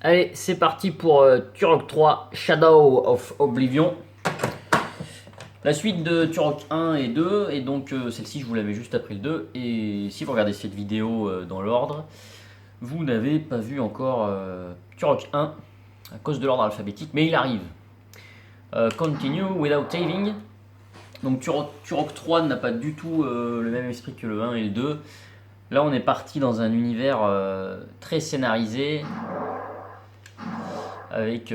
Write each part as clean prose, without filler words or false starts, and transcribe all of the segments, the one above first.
Allez, c'est parti pour Turok 3 Shadow of Oblivion. La suite de Turok 1 et 2, et donc celle-ci je vous l'avais juste après le 2. Et si vous regardez cette vidéo dans l'ordre, vous n'avez pas vu encore Turok 1 à cause de l'ordre alphabétique, mais il arrive. Continue without saving. Donc Turok 3 n'a pas du tout le même esprit que le 1 et le 2. Là on est parti dans un univers très scénarisé, avec tout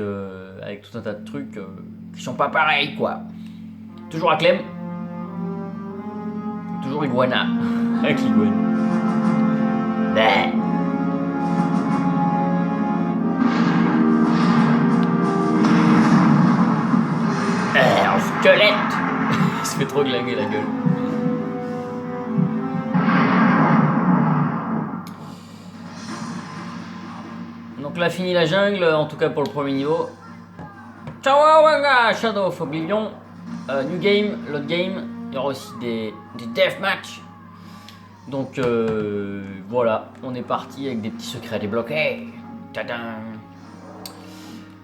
un tas de trucs qui sont pas pareils quoi. Toujours à Clem. Toujours Iguana. Avec l'iguane. Un squelette. Il se fait trop glaguer la gueule. Donc là fini la jungle, en tout cas pour le premier niveau. Chawawanga, Shadow of Oblivion. New game, load game. Il y aura aussi des deathmatch. Donc voilà, on est parti avec des petits secrets à débloquer. Tadam.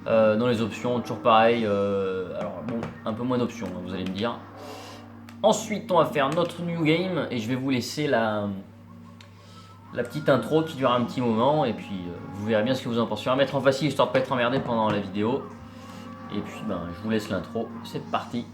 Dans les options, toujours pareil. Alors bon, un peu moins d'options, vous allez me dire. Ensuite, on va faire notre new game et je vais vous laisser la petite intro qui dure un petit moment. Et puis vous verrez bien ce que vous en pensez. On va mettre en facile histoire de pas être emmerdé pendant la vidéo. Et puis je vous laisse l'intro. C'est parti.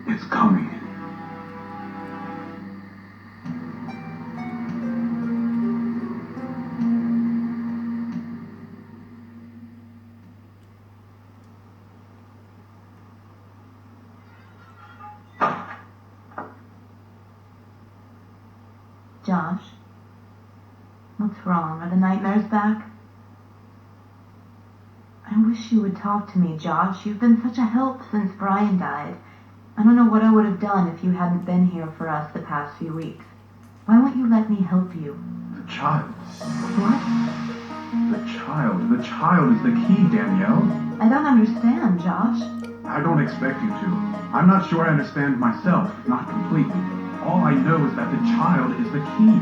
It's coming. Josh, what's wrong? Are the nightmares back? I wish you would talk to me, Josh. You've been such a help since Brian died. I don't know what I would have done if you hadn't been here for us the past few weeks. Why won't you let me help you? The child. What? The child is the key, Danielle. I don't understand, Josh. I don't expect you to. I'm not sure I understand myself, not completely. All I know is that the child is the key.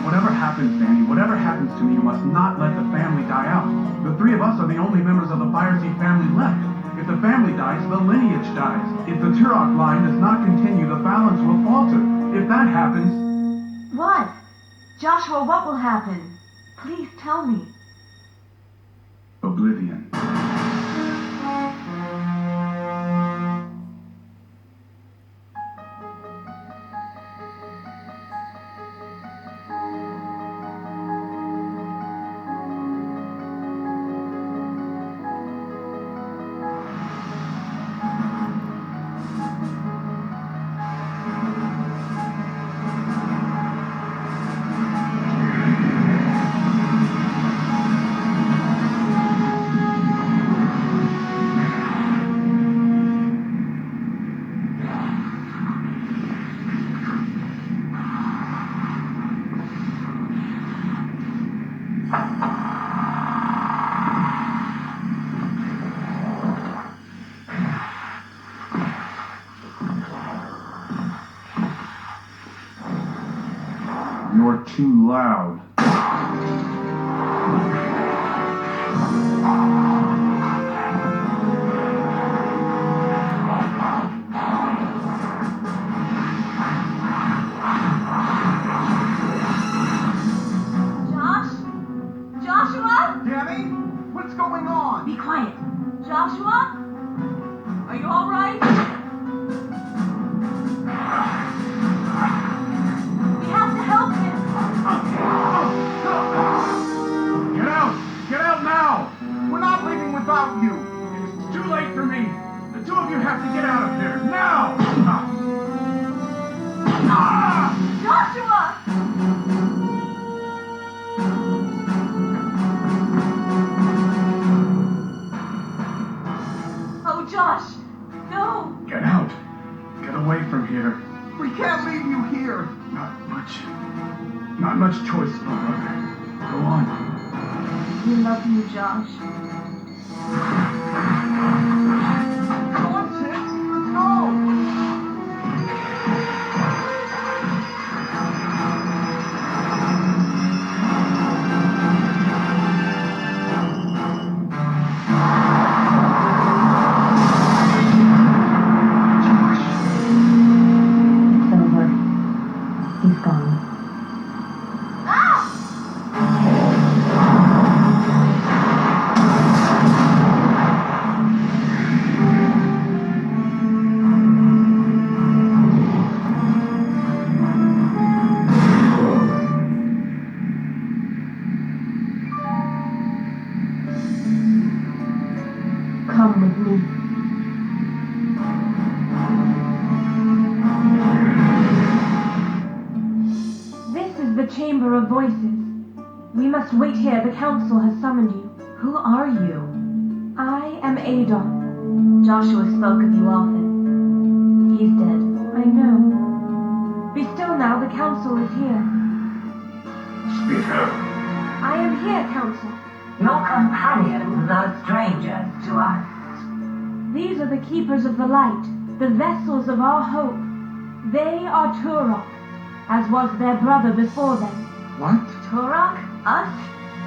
Whatever happens, Danny, whatever happens to me, you must not let the family die out. The three of us are the only members of the Fireseed family left. If the family dies, the lineage dies. If the Turok line does not continue, the balance will falter. If that happens... What? Joshua, what will happen? Please tell me. Oblivion. You're too loud. Josh, going on? Be quiet. Joshua? Are you all right? We have to help him. Get out! Get out now! We're not leaving without you! It's too late for me! The two of you have to get out of here, now! Joshua! Oh, Josh! No! Get out! Get away from here. We can't leave you here! Not much choice, my brother. Go on. We love you, Josh. Come on, Sid! Let's go! It's over. He's gone. Come with me. This is the Chamber of Voices. We must wait here. The council has summoned you. Who are you? I am Adon. Joshua spoke of you often. He's dead. I know. Be still now. The council is here. Speaker. I am here, council. Your companions are strangers to us. These are the keepers of the light, the vessels of our hope. They are Turok, as was their brother before them. What? Turok? Us?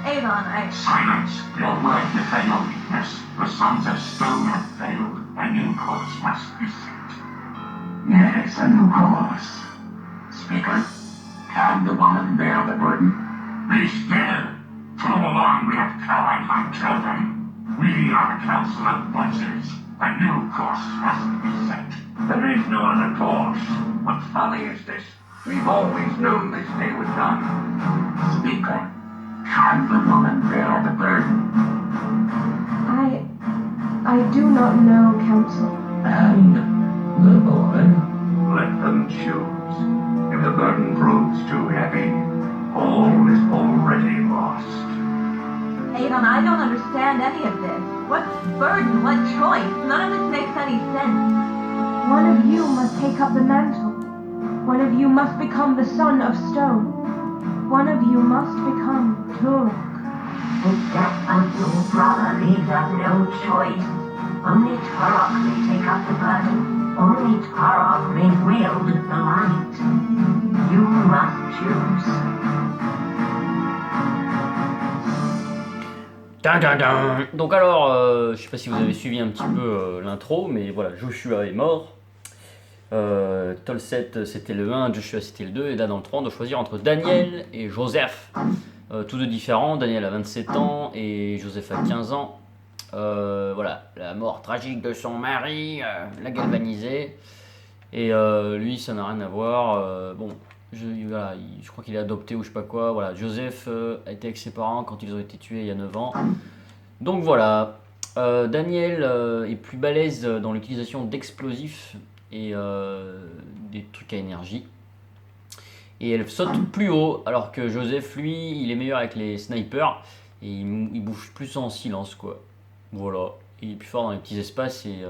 Avon, Silence! Your word defend your weakness. The sons of stone have failed. A new course must be set. Yes, a new course. Speaker, can the woman bear the burden? Be still! Too long we have cowered like children. We are the Council of Voices. A new course must be set. There is no other course. What folly is this? We've always known this day would come. Speaker, can the woman bear the burden? I do not know, council. And the boy? Let them choose. If the burden proves too heavy, all is already lost. Avon, I don't understand any of this. What burden? What choice? None of this makes any sense. One of you must take up the mantle. One of you must become the son of stone. One of you must become Turok. The death of your brother leaves us no choice. Only Turok may take up the burden. Only Turok may wield the light. You must choose. Donc alors, je sais pas si vous avez suivi un petit peu l'intro, mais voilà, Joshua est mort. Tolset c'était le 1, Joshua c'était le 2, et là dans le 3 on doit choisir entre Daniel et Joseph. Tous deux différents, Daniel a 27 ans et Joseph a 15 ans. Voilà, la mort tragique de son mari l'a galvanisé. Et lui ça n'a rien à voir. Bon, voilà, je crois qu'il est adopté ou je sais pas quoi. Voilà, Joseph a été avec ses parents quand ils ont été tués il y a 9 ans. Donc voilà, Daniel est plus balèze dans l'utilisation d'explosifs et des trucs à énergie. Et elle saute plus haut, alors que Joseph, lui, il est meilleur avec les snipers et il bouge plus en silence, quoi. Voilà, il est plus fort dans les petits espaces et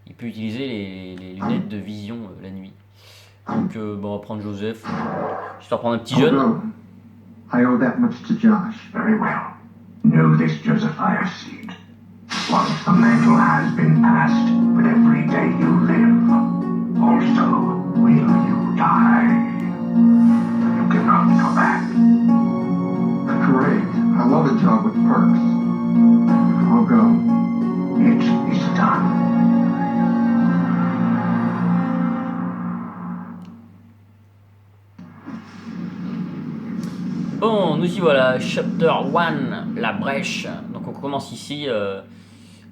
il peut utiliser les lunettes de vision la nuit. Donc bon, on va prendre Joseph, histoire de prendre un petit jeune. no. I owe that much to Josh. Very well. Know this, Josephiah Seed. Once the mantle has been passed, with every day you live, also will you die. You cannot go back. Great. I love a job with perks. I'll go. It is done. Bon, nous y voilà, chapter 1, la brèche. Donc on commence ici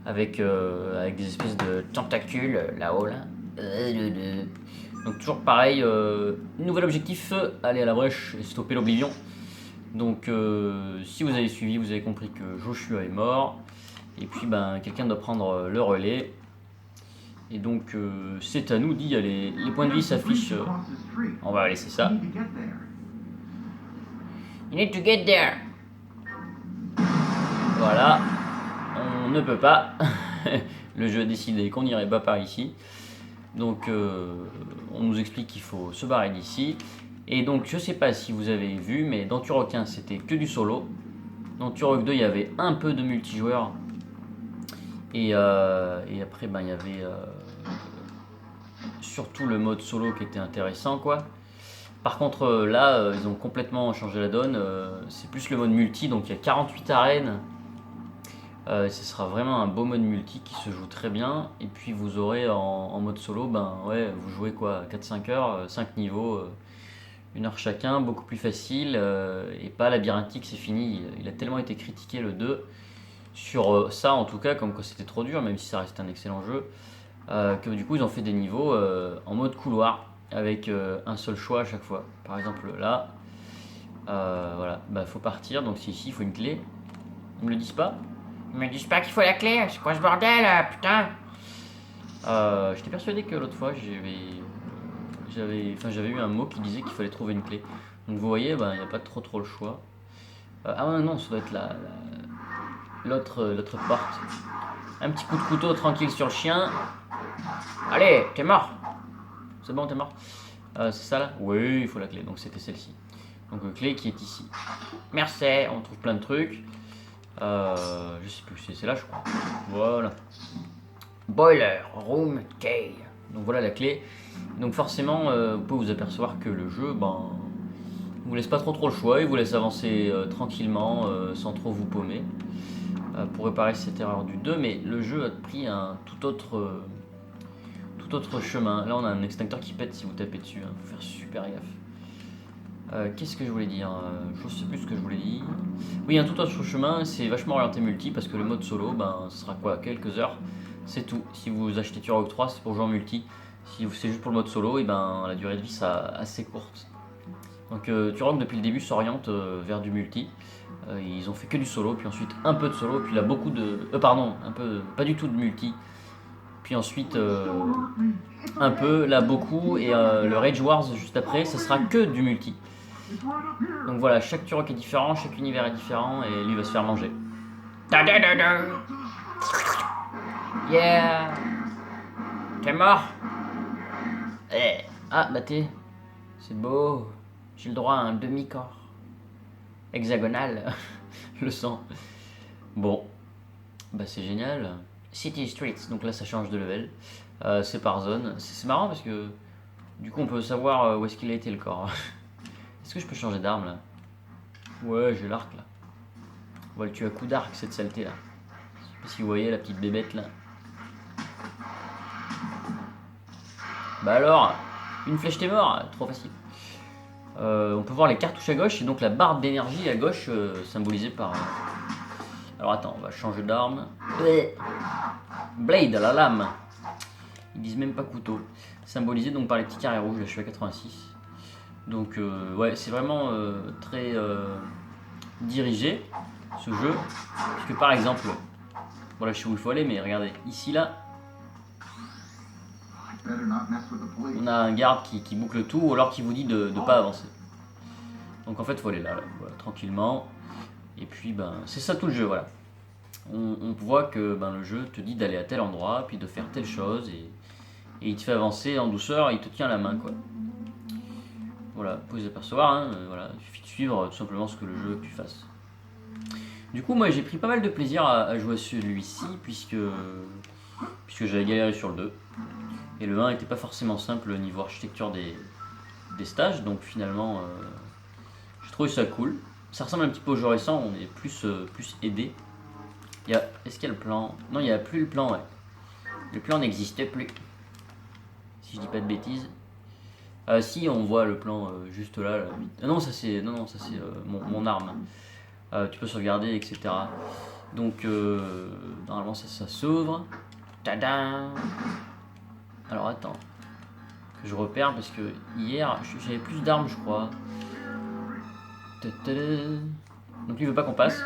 avec des espèces de tentacules là-haut là. Donc toujours pareil, nouvel objectif, aller à la brèche et stopper l'oblivion. Donc si vous avez suivi, vous avez compris que Joshua est mort. Et puis ben, quelqu'un doit prendre le relais. Et donc c'est à nous d'y aller. Les points de vie s'affichent. On va laisser ça. You need to get there. Voilà. On ne peut pas. Le jeu a décidé qu'on n'irait pas par ici. Donc on nous explique qu'il faut se barrer d'ici. Et donc je sais pas si vous avez vu, mais dans Turok 1 c'était que du solo. Dans Turok 2 il y avait un peu de multijoueur. Et après ben, il y avait surtout le mode solo qui était intéressant quoi. Par contre là ils ont complètement changé la donne, c'est plus le mode multi, donc il y a 48 arènes. Ce sera vraiment un beau mode multi qui se joue très bien. Et puis vous aurez en mode solo, ben ouais, vous jouez quoi, 4-5 heures, 5 niveaux, 1 heure chacun, beaucoup plus facile, et pas labyrinthique, c'est fini. Il a tellement été critiqué le 2 sur ça en tout cas, comme quoi c'était trop dur, même si ça reste un excellent jeu, que du coup ils ont fait des niveaux en mode couloir, avec un seul choix à chaque fois. Par exemple là, voilà, bah faut partir, donc c'est ici, il faut une clé. Ils me le disent pas? Ils me disent pas qu'il faut la clé, c'est quoi ce bordel là, putain? J'étais persuadé que l'autre fois j'avais eu un mot qui disait qu'il fallait trouver une clé. Donc vous voyez, ben, il n'y a pas trop le choix. Ah ouais, non, ça doit être l'autre porte. Un petit coup de couteau tranquille sur le chien. Allez, t'es mort. C'est bon, t'es mort. C'est ça là? Oui, il faut la clé, donc c'était celle-ci. Donc clé qui est ici. Merci, on trouve plein de trucs. Je sais plus, c'est là je crois. Voilà. Boiler, room, key. Donc voilà la clé. Donc forcément, vous pouvez vous apercevoir que le jeu, ben, vous laisse pas trop le choix. Il vous laisse avancer tranquillement, sans trop vous paumer, pour réparer cette erreur du 2. Mais le jeu a pris un tout autre chemin. Là on a un extincteur qui pète si vous tapez dessus. Faut faire super gaffe. Qu'est-ce que je voulais dire? Je sais plus ce que je voulais dire. Oui, un tout autre chemin, c'est vachement orienté multi parce que le mode solo, ben, ce sera quoi? Quelques heures, c'est tout. Si vous achetez Turok 3, c'est pour jouer en multi. Si c'est juste pour le mode solo, et ben, la durée de vie sera assez courte. Donc Turok depuis le début s'oriente vers du multi. Ils ont fait que du solo, puis ensuite un peu de solo, puis là beaucoup de... pas du tout de multi. Puis ensuite un peu, là beaucoup, et le Rage Wars juste après, ça sera que du multi. Donc voilà, chaque Turok est différent, chaque univers est différent, et lui va se faire manger. Yeah. T'es mort? Ah bah c'est beau, j'ai le droit à un demi-corps. Hexagonal, le sang. Bon, bah c'est génial. City Streets, donc là ça change de level. C'est par zone, c'est marrant parce que du coup on peut savoir où est-ce qu'il a été le corps. Est-ce que je peux changer d'arme là? Ouais, j'ai l'arc là. On va le tuer à coup d'arc cette saleté là. Je sais pas si vous voyez la petite bébête là. Bah alors, une flèche t'es mort, trop facile. On peut voir les cartouches à gauche et donc la barre d'énergie à gauche symbolisée par... Alors attends, on va changer d'arme. Blade, la lame. Ils disent même pas couteau. Symbolisé donc par les petits carrés rouges, là je suis à 86. Donc ouais, c'est vraiment très dirigé ce jeu. Parce que par exemple, voilà, je sais où il faut aller, mais regardez, ici là, on a un garde qui boucle tout ou alors qui vous dit de pas avancer. Donc en fait, il faut aller là, voilà, tranquillement. Et puis ben, c'est ça tout le jeu, voilà. On voit que ben, le jeu te dit d'aller à tel endroit, puis de faire telle chose, et il te fait avancer en douceur, et il te tient la main, quoi. Voilà, vous pouvez vous apercevoir, hein, voilà, il suffit de suivre tout simplement ce que le jeu veut que tu fasses. Du coup, moi j'ai pris pas mal de plaisir à jouer à celui-ci, puisque j'avais galéré sur le 2. Et le 1 n'était pas forcément simple au niveau architecture des stages, donc finalement j'ai trouvé ça cool. Ça ressemble un petit peu au jeu récent, on est plus aidé. Est-ce qu'il y a le plan? Non, il n'y a plus le plan, ouais. Le plan n'existe plus. Si je dis pas de bêtises. Si, on voit le plan juste là. Ah non, ça c'est mon arme. Tu peux sauvegarder, etc. Donc, normalement, ça s'ouvre. Tadam! Alors, attends. Que je repère parce que hier, j'avais plus d'armes, je crois. Donc, lui, il veut pas qu'on passe.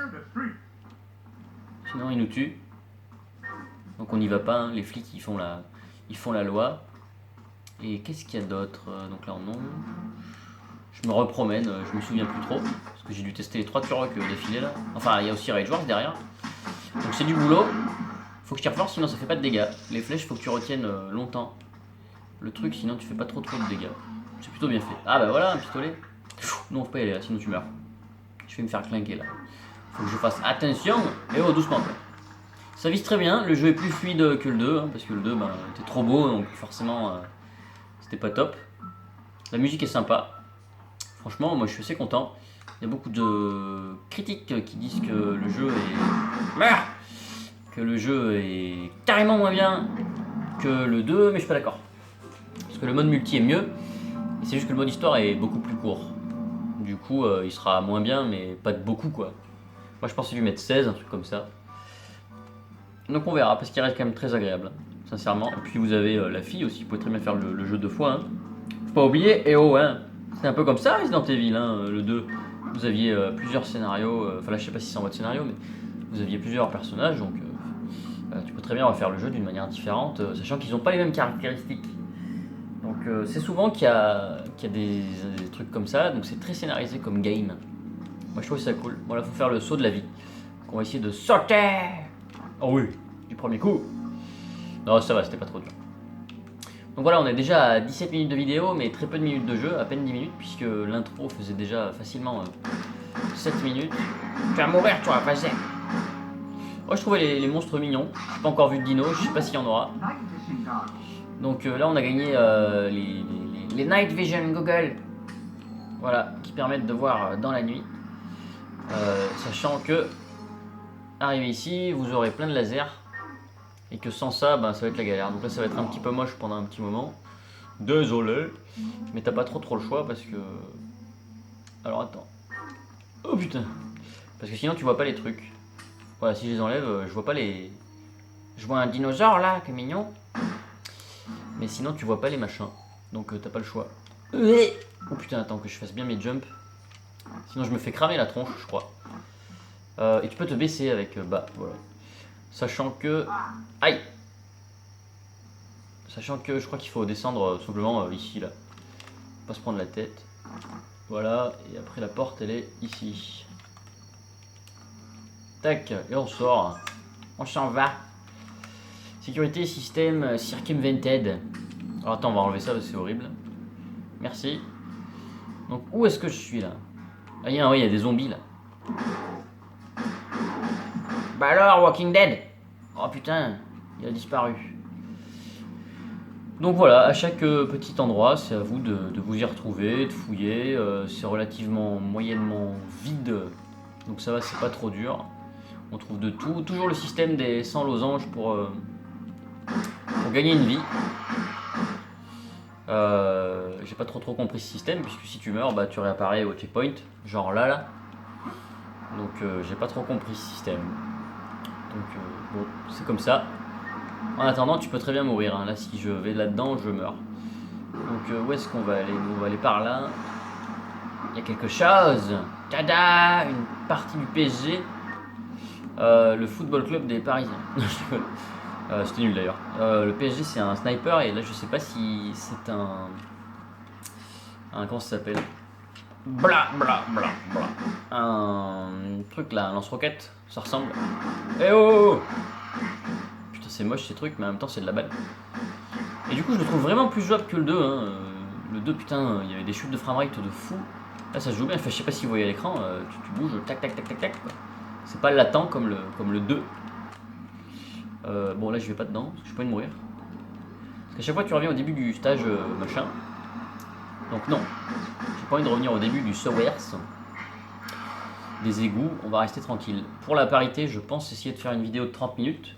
Sinon, il nous tue. Donc, on n'y va pas. Hein. Les flics, ils font la loi. Et qu'est-ce qu'il y a d'autre? Donc là, non. Je me repromène, je me souviens plus trop. Parce que j'ai dû tester les 3 Turok d'affilée là. Enfin, il y a aussi Rage Wars derrière. Donc c'est du boulot. Faut que je tire fort, sinon ça fait pas de dégâts. Les flèches, faut que tu retiennes longtemps le truc, sinon tu fais pas trop de dégâts. C'est plutôt bien fait. Ah bah voilà, un pistolet. Non, faut pas y aller là, sinon tu meurs. Je vais me faire clinquer là. Faut que je fasse attention. Et oh, doucement quoi. Ça vise très bien, le jeu est plus fluide que le 2. Hein, parce que le 2 bah, était trop beau, donc forcément c'était pas top. La musique est sympa. Franchement, moi je suis assez content. Il y a beaucoup de critiques qui disent que le jeu est carrément moins bien que le 2, mais je suis pas d'accord. Parce que le mode multi est mieux, et c'est juste que le mode histoire est beaucoup plus court. Du coup, il sera moins bien, mais pas de beaucoup quoi. Moi je pensais lui mettre 16, un truc comme ça. Donc on verra, parce qu'il reste quand même très agréable, sincèrement. Et puis vous avez la fille aussi, vous pouvez très bien faire le jeu 2 fois. Hein. Faut pas oublier, et oh hein. C'est un peu comme ça Resident Evil, hein, le 2. Vous aviez plusieurs scénarios, enfin là je sais pas si c'est en mode scénario, mais vous aviez plusieurs personnages, donc tu peux très bien refaire le jeu d'une manière différente, sachant qu'ils n'ont pas les mêmes caractéristiques. Donc c'est souvent qu'il y a des trucs comme ça, donc c'est très scénarisé comme game. Moi je trouve ça cool. Bon là faut faire le saut de la vie. Donc on va essayer de sauter. Oh oui, du premier coup. Non ça va, c'était pas trop dur. Donc voilà, on est déjà à 17 minutes de vidéo, mais très peu de minutes de jeu, à peine 10 minutes, puisque l'intro faisait déjà facilement 7 minutes. Tu vas mourir toi, vas-y. Moi je trouvais les monstres mignons, j'ai pas encore vu de dino, je sais pas s'il y en aura. Donc là on a gagné les Night Vision Google, voilà, qui permettent de voir dans la nuit. Sachant que, arrivé ici, vous aurez plein de lasers. Et que sans ça, ben, ça va être la galère. Donc là, ça va être un petit peu moche pendant un petit moment. Désolé. Mais t'as pas trop le choix parce que... Alors attends. Oh putain. Parce que sinon, tu vois pas les trucs. Voilà, si je les enlève, je vois pas les... Je vois un dinosaure là, qui est mignon. Mais sinon, tu vois pas les machins. Donc t'as pas le choix. Oh putain, attends que je fasse bien mes jumps. Sinon, je me fais cramer la tronche, je crois. Et tu peux te baisser avec... bah, voilà. Sachant que... Aïe! Sachant que je crois qu'il faut descendre simplement ici, là. Pas se prendre la tête. Voilà, et après la porte, elle est ici. Tac, et on sort. On s'en va. Sécurité, système, circumvented. Alors attends, on va enlever ça parce que c'est horrible. Merci. Donc, où est-ce que je suis, là? Ah, oui, il y a des zombies, là. Bah alors, Walking Dead. Oh putain, il a disparu. Donc voilà, à chaque petit endroit, c'est à vous de vous y retrouver, de fouiller. C'est relativement moyennement vide, donc ça va, c'est pas trop dur. On trouve de tout. Toujours le système des 100 losanges pour gagner une vie. J'ai pas trop compris ce système, puisque si tu meurs, bah tu réapparais au checkpoint, genre là. Donc j'ai pas trop compris ce système. Donc bon, c'est comme ça. En attendant, tu peux très bien mourir. Hein. Là, si je vais là-dedans, je meurs. Donc où est-ce qu'on va aller? On va aller par là. Il y a quelque chose. Tada! Une partie du PSG. Le football club des Parisiens. C'était nul d'ailleurs. Le PSG, c'est un sniper. Et là, je sais pas si c'est un comment ça s'appelle? Bla bla bla bla. Un truc là, un lance-roquette. Ça ressemble. Eh oh! Putain, c'est moche ces trucs, mais en même temps, c'est de la balle. Et du coup, je le trouve vraiment plus jouable que le 2. Hein. Le 2, putain, il y avait des chutes de framerate de fou. Là, ça se joue bien. Enfin, je sais pas si vous voyez à l'écran. Tu bouges, tac, tac, tac, tac, tac. C'est pas latent comme le 2. Bon, là, je vais pas dedans, parce que je peux pas mourir. Parce qu'à chaque fois, tu reviens au début du stage machin. Donc, non. J'ai pas envie de revenir au début du sewers. Des égouts, on va rester tranquille. Pour la parité, je pense essayer de faire une vidéo de 30 minutes.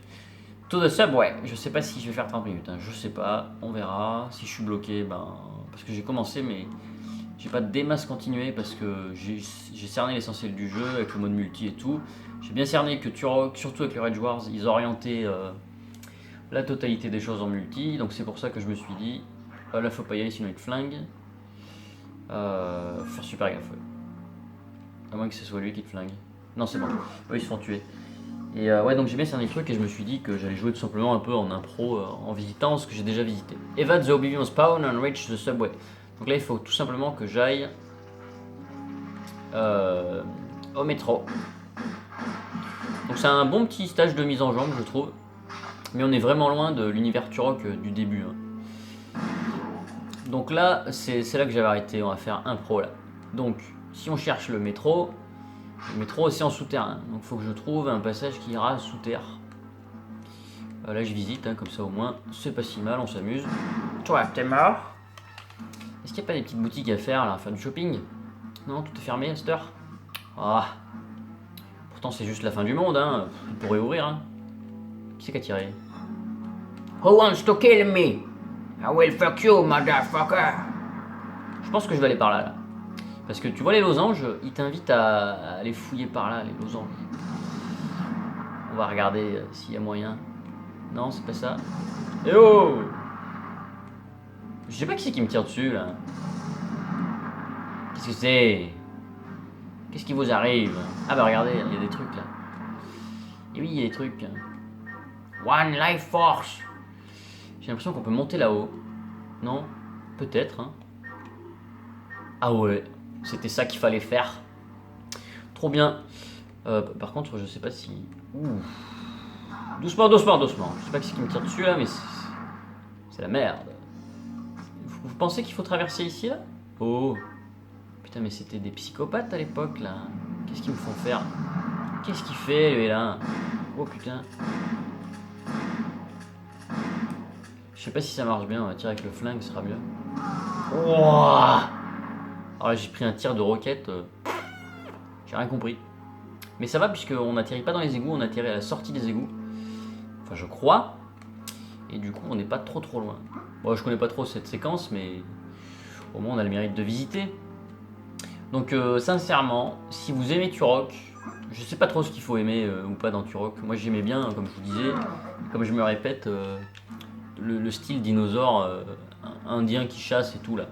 To the subway, je sais pas si je vais faire 30 minutes, hein. Je sais pas, on verra. Si je suis bloqué, ben parce que j'ai commencé, mais j'ai pas des masses continué parce que j'ai cerné l'essentiel du jeu avec le mode multi et tout. J'ai bien cerné que Turok, surtout avec le Rage Wars, ils orientaient la totalité des choses en multi, donc c'est pour ça que je me suis dit, là faut pas y aller sinon il te flingue. Faut faire super gaffe, ouais. À moins que ce soit lui qui te flingue. Non, c'est bon, ils se font tuer. Et ouais, donc j'ai bien cerné le truc et je me suis dit que j'allais jouer tout simplement un peu en impro en visitant ce que j'ai déjà visité. Evade the Oblivion Spawn and reach the subway. Donc là, il faut tout simplement que j'aille au métro. Donc c'est un bon petit stage de mise en jambe, je trouve. Mais on est vraiment loin de l'univers Turok du début. Hein. Donc là, c'est là que j'avais arrêté. On va faire un pro là. Donc, si on cherche le métro c'est en souterrain. Donc il faut que je trouve un passage qui ira sous terre. Là, je visite, hein, comme ça au moins, c'est pas si mal, on s'amuse. Toi, t'es mort? Est-ce qu'il n'y a pas des petites boutiques à faire là, faire du shopping? Non, tout est fermé à cette heure. Ah. Pourtant, c'est juste la fin du monde, hein. On pourrait ouvrir, hein. Qui c'est qui a tiré? Who wants to kill me? I will fuck you, motherfucker. Je pense que je vais aller par là. Parce que tu vois les losanges, ils t'invitent à aller fouiller par là, les losanges. On va regarder s'il y a moyen. Non, c'est pas ça. Eh oh! Je sais pas qui c'est qui me tire dessus là. Qu'est-ce que c'est? Qu'est-ce qui vous arrive? Ah bah regardez, il y a des trucs là. Et oui, il y a des trucs. One Life Force. J'ai l'impression qu'on peut monter là-haut. Non? Peut-être. Hein. Ah ouais, c'était ça qu'il fallait faire. Trop bien. Par contre, je sais pas si... Ouh. Doucement, doucement, doucement. Je sais pas qui c'est qui me tire dessus là, mais c'est la merde. Vous pensez qu'il faut traverser ici là? Oh. Putain, mais c'était des psychopathes à l'époque là. Qu'est-ce qu'ils me font faire? Qu'est-ce qu'il fait lui là? Oh putain. Je sais pas si ça marche bien, on va tirer avec le flingue, ce sera mieux. Oh. Alors là, j'ai pris un tir de roquette. J'ai rien compris. Mais ça va puisqu'on n'atterrit pas dans les égouts, on atterrit à la sortie des égouts. Enfin, je crois. Et du coup, on n'est pas trop loin. Bon, je connais pas trop cette séquence, mais au moins on a le mérite de visiter. Donc, sincèrement, si vous aimez Turok, je sais pas trop ce qu'il faut aimer ou pas dans Turok. Moi, j'aimais bien, comme je vous disais, comme je me répète, le style dinosaure indien qui chasse et tout là.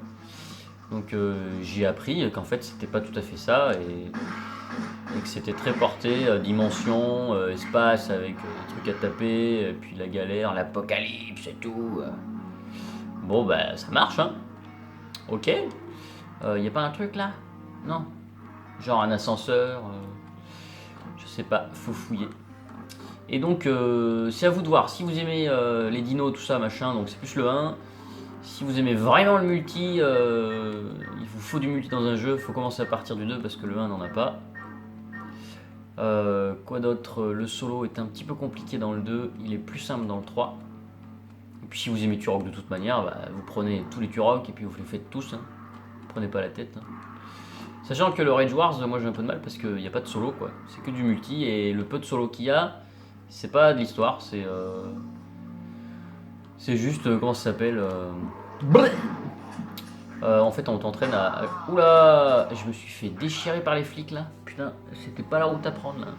Donc, j'ai appris qu'en fait, c'était pas tout à fait ça et que c'était très porté dimension, espace avec des trucs à taper, et puis la galère, l'apocalypse et tout. Bon, bah, ça marche, hein. Ok. Y a pas un truc là? Non. Genre un ascenseur. Je sais pas, faut fouiller. Et donc, c'est à vous de voir. Si vous aimez les dinos, tout ça, machin, donc c'est plus le 1. Si vous aimez vraiment le multi, il vous faut du multi dans un jeu, il faut commencer à partir du 2 parce que le 1 n'en a pas. Quoi d'autre? Le solo est un petit peu compliqué dans le 2, il est plus simple dans le 3. Et puis si vous aimez Turok de toute manière, bah, vous prenez tous les Turok et puis vous les faites tous. Hein. Prenez pas la tête. Hein. Sachant que le Rage Wars, moi j'ai un peu de mal parce qu'il n'y a pas de solo, quoi. C'est que du multi et le peu de solo qu'il y a, c'est pas de l'histoire, c'est juste, comment ça s'appelle en fait on t'entraîne à... Oula, je me suis fait déchirer par les flics là. Putain, c'était pas la route à prendre là.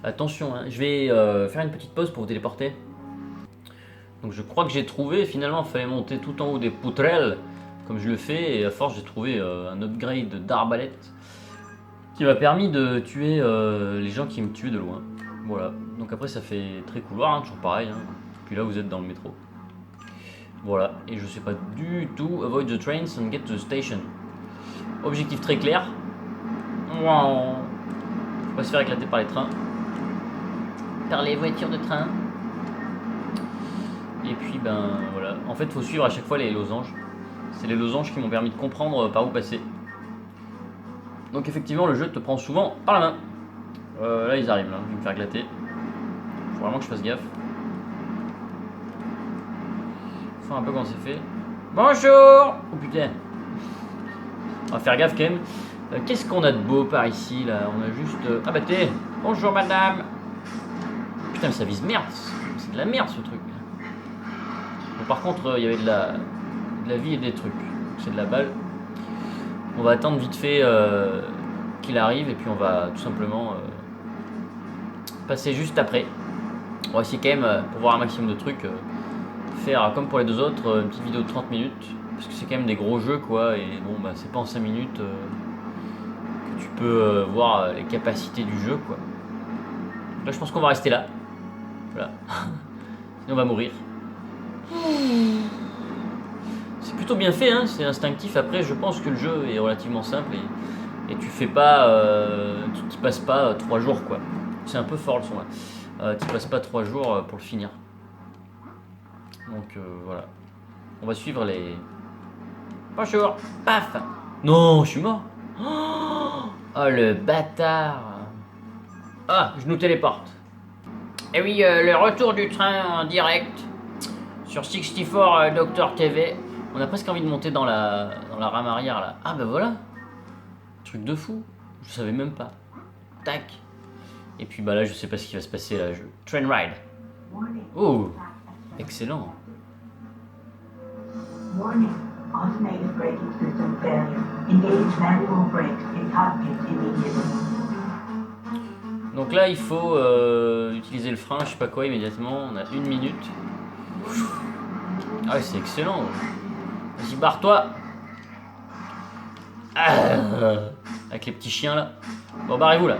Attention, hein. Je vais faire une petite pause pour vous téléporter. Donc je crois que j'ai trouvé, finalement il fallait monter tout en haut des poutrelles, comme je le fais, et à force j'ai trouvé un upgrade d'arbalète qui m'a permis de tuer les gens qui me tuaient de loin. Voilà, donc après ça fait très couloir, hein, toujours pareil, hein. Puis là vous êtes dans le métro. Voilà, et je sais pas du tout. Avoid the trains and get to the station. Objectif très clair. Wow. Faut pas se faire éclater par les trains. Par les voitures de train. Et puis ben voilà. En fait faut suivre à chaque fois les losanges. C'est les losanges qui m'ont permis de comprendre par où passer. Donc effectivement le jeu te prend souvent par la main. Là ils arrivent là, je vais me faire éclater. Faut vraiment que je fasse gaffe. Faut un peu comment c'est fait. Bonjour. Oh putain. On va faire gaffe quand même. Qu'est-ce qu'on a de beau par ici là? On a juste... Ah bah t'es. Bonjour madame. Putain mais ça vise merde. C'est de la merde ce truc. Bon, par contre il y avait de de la vie et des trucs. C'est de la balle. On va attendre vite fait qu'il arrive et puis on va tout simplement passer juste après. On va essayer quand même, pour voir un maximum de trucs, faire comme pour les deux autres, une petite vidéo de 30 minutes. Parce que c'est quand même des gros jeux quoi. Et bon, bah, c'est pas en 5 minutes que tu peux voir les capacités du jeu quoi. Là, je pense qu'on va rester là. Voilà. Sinon, on va mourir. C'est plutôt bien fait, hein, c'est instinctif. Après, je pense que le jeu est relativement simple et tu fais pas, tu passes pas 3 jours quoi. C'est un peu fort le son là. Tu passes pas 3 jours pour le finir. Donc voilà. On va suivre les. Bonjour, paf. Non, je suis mort. Oh le bâtard. Ah, je nous téléporte. Et oui, le retour du train en direct sur 64 Doctor TV. On a presque envie de monter dans la rame arrière là. Ah bah voilà. Truc de fou. Je savais même pas. Tac. Et puis bah là, je sais pas ce qui va se passer là. Train ride. Oh, excellent. Warning. Automated braking system failure. Engage manual brakes in cockpit immediately. Donc là, il faut utiliser le frein, je sais pas quoi, immédiatement. On a 1 minute. Ah ouais, c'est excellent. Vas-y, barre-toi. Ah, avec les petits chiens là. Bon, barrez-vous là.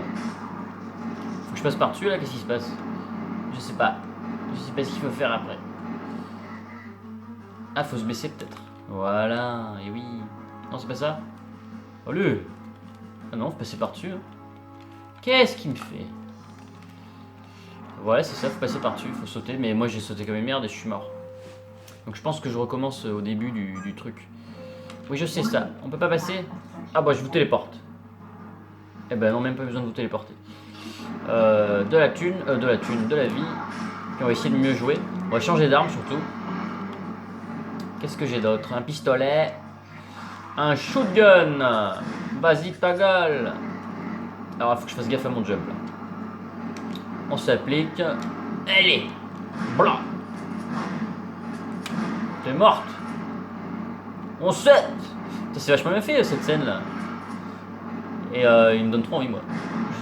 Faut que je passe par-dessus là, qu'est-ce qui se passe? Je sais pas. Je sais pas ce qu'il faut faire après. Ah, faut se baisser peut-être. Voilà, et oui. Non, c'est pas ça. Oh le. Ah non, faut passer par-dessus. Qu'est-ce qu'il me fait? Voilà, c'est ça, faut passer par-dessus, faut sauter. Mais moi j'ai sauté comme une merde et je suis mort. Donc je pense que je recommence au début du truc. Oui, je sais ça. On peut pas passer? Ah bah je vous téléporte. Eh ben non, même pas besoin de vous téléporter. De la thune, de la vie. Puis on va essayer de mieux jouer. On va changer d'arme surtout. Qu'est-ce que j'ai d'autre? Un pistolet. Un shotgun. Vas-y ta gueule. Alors il faut que je fasse gaffe à mon jump là. On s'applique. Allez. Blanc. T'es morte. On saute. C'est vachement bien fait cette scène là. Et il me donne trop envie moi.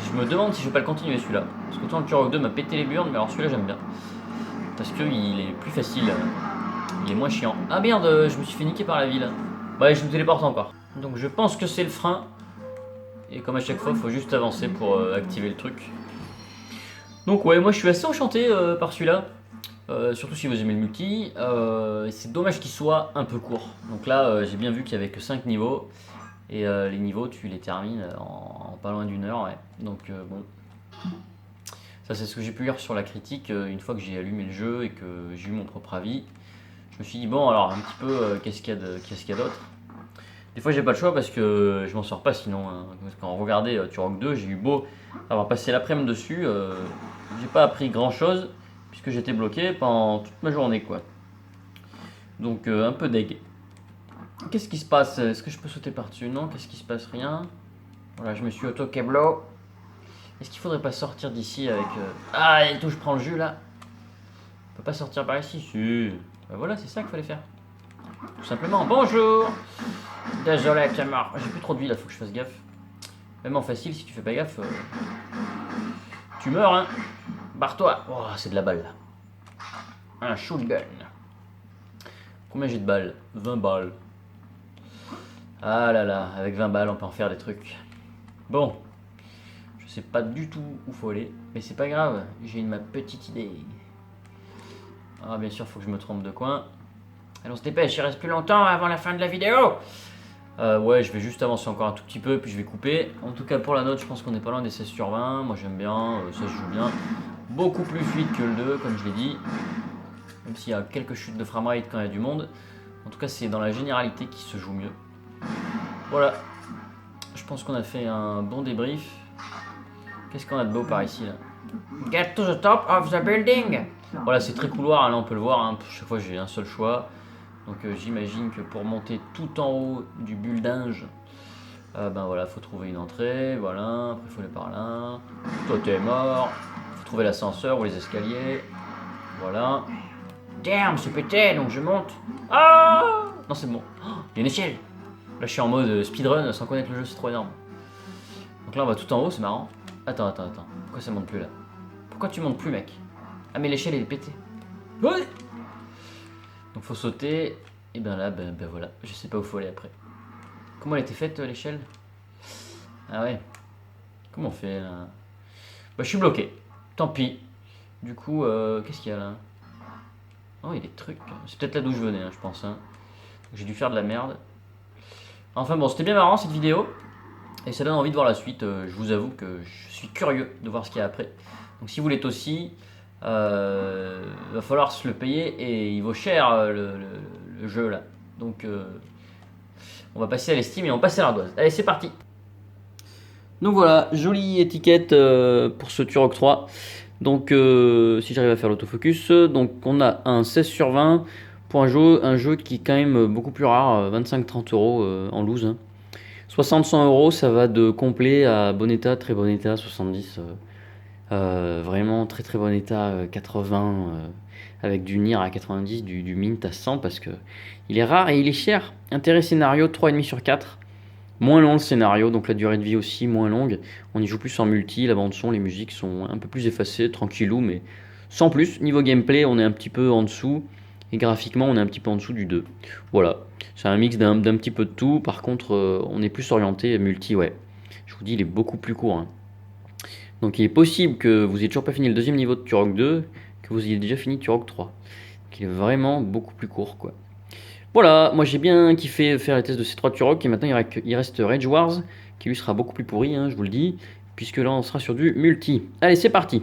Je me demande si je vais pas le continuer celui-là. Parce que autant le Turok 2 m'a pété les burnes, mais alors celui-là j'aime bien. Parce qu'il est plus facile. Il est moins chiant. Ah merde, je me suis fait niquer par la ville. Bah je me téléporte encore. Donc je pense que c'est le frein. Et comme à chaque fois, il faut juste avancer pour activer le truc. Donc ouais, moi je suis assez enchanté par celui-là. Surtout si vous aimez le multi. C'est dommage qu'il soit un peu court. Donc là, j'ai bien vu qu'il n'y avait que 5 niveaux. Et les niveaux, tu les termines en pas loin d'1 heure. Ouais. Donc bon. Ça c'est ce que j'ai pu lire sur la critique. Une fois que j'ai allumé le jeu et que j'ai eu mon propre avis. Je me suis dit, bon alors un petit peu, qu'est-ce qu'il y a d'autre? Des fois j'ai pas le choix parce que je m'en sors pas sinon. Hein. Quand on regardait Turok 2, j'ai eu beau avoir passé l'après-midi dessus, j'ai pas appris grand chose puisque j'étais bloqué pendant toute ma journée quoi. Donc un peu deg. Qu'est-ce qui se passe? Est-ce que je peux sauter par-dessus? Non, qu'est-ce qui se passe? Rien. Voilà, je me suis auto-keblo. Est-ce qu'il faudrait pas sortir d'ici avec... Ah, et tout, je prends le jus là. On peut pas sortir par ici? Si. Ben voilà, c'est ça qu'il fallait faire. Tout simplement, bonjour. Désolé, t'es mort. J'ai plus trop de vie là, faut que je fasse gaffe. Même en facile, si tu fais pas gaffe, tu meurs, hein. Barre-toi. Oh, c'est de la balle là. Un shotgun. Combien j'ai de balles? 20 balles. Ah là là, avec 20 balles, on peut en faire des trucs. Bon. Je sais pas du tout où faut aller, mais c'est pas grave, j'ai ma petite idée. Ah, bien sûr, faut que je me trompe de coin. Allez, on se dépêche, il reste plus longtemps avant la fin de la vidéo. Ouais, je vais juste avancer encore un tout petit peu, puis je vais couper. En tout cas, pour la note, je pense qu'on est pas loin des 16 sur 20. Moi, j'aime bien, ça se joue bien. Beaucoup plus fluide que le 2, comme je l'ai dit. Même s'il y a quelques chutes de framerate quand il y a du monde. En tout cas, c'est dans la généralité qui se joue mieux. Voilà. Je pense qu'on a fait un bon débrief. Qu'est-ce qu'on a de beau par ici, là? Get to the top of the building. Voilà, c'est très couloir, là on peut le voir, hein. Chaque fois j'ai un seul choix. Donc j'imagine que pour monter tout en haut du building, ben voilà, faut trouver une entrée, voilà, après il faut aller par là. Toi t'es mort, faut trouver l'ascenseur ou les escaliers. Voilà. Damn, c'est pété, donc je monte. Ah! Non, c'est bon. Oh, il y a une échelle. Là, je suis en mode speedrun sans connaître le jeu, c'est trop énorme. Donc là, on va tout en haut, c'est marrant. Attends. Pourquoi ça monte plus là? Pourquoi tu montes plus, mec? Ah, mais l'échelle, elle est pétée. Ouais. Donc, faut sauter. Et ben là, ben voilà. Je sais pas où faut aller après. Comment elle était faite, l'échelle? Ah ouais. Comment on fait là? Bah, je suis bloqué. Tant pis. Du coup, qu'est-ce qu'il y a là? Oh, il y a des trucs. C'est peut-être là d'où je venais, hein, je pense. Hein. J'ai dû faire de la merde. Enfin bon, c'était bien marrant cette vidéo. Et ça donne envie de voir la suite. Je vous avoue que je suis curieux de voir ce qu'il y a après. Donc si vous l'êtes aussi, va falloir se le payer. Et il vaut cher le jeu là. Donc on va passer à l'estime et on passe à l'ardoise. Allez, c'est parti. Donc voilà, jolie étiquette pour ce Turok 3. Donc si j'arrive à faire l'autofocus, donc on a un 16 sur 20 pour un jeu qui est quand même beaucoup plus rare, 25-30 euros en loose. Hein. 60-100 euros, ça va de complet à bon état, très bon état, 70, vraiment très très bon état, 80, avec du NIR à 90, du Mint à 100 parce que il est rare et il est cher. Intérêt scénario 3,5 sur 4. Moins long le scénario, donc la durée de vie aussi moins longue. On y joue plus en multi, la bande son, les musiques sont un peu plus effacées, tranquillou, mais sans plus. Niveau gameplay, on est un petit peu en dessous, et graphiquement, on est un petit peu en dessous du 2. Voilà, c'est un mix d'un petit peu de tout. Par contre, on est plus orienté multi, ouais. Je vous dis, il est beaucoup plus court. Hein. Donc il est possible que vous ayez toujours pas fini le deuxième niveau de Turok 2, que vous ayez déjà fini Turok 3. Donc il est vraiment beaucoup plus court, quoi. Voilà, moi j'ai bien kiffé faire les tests de ces 3 Turok et maintenant il reste Rage Wars qui lui sera beaucoup plus pourri, hein, je vous le dis, puisque là on sera sur du multi. Allez, c'est parti!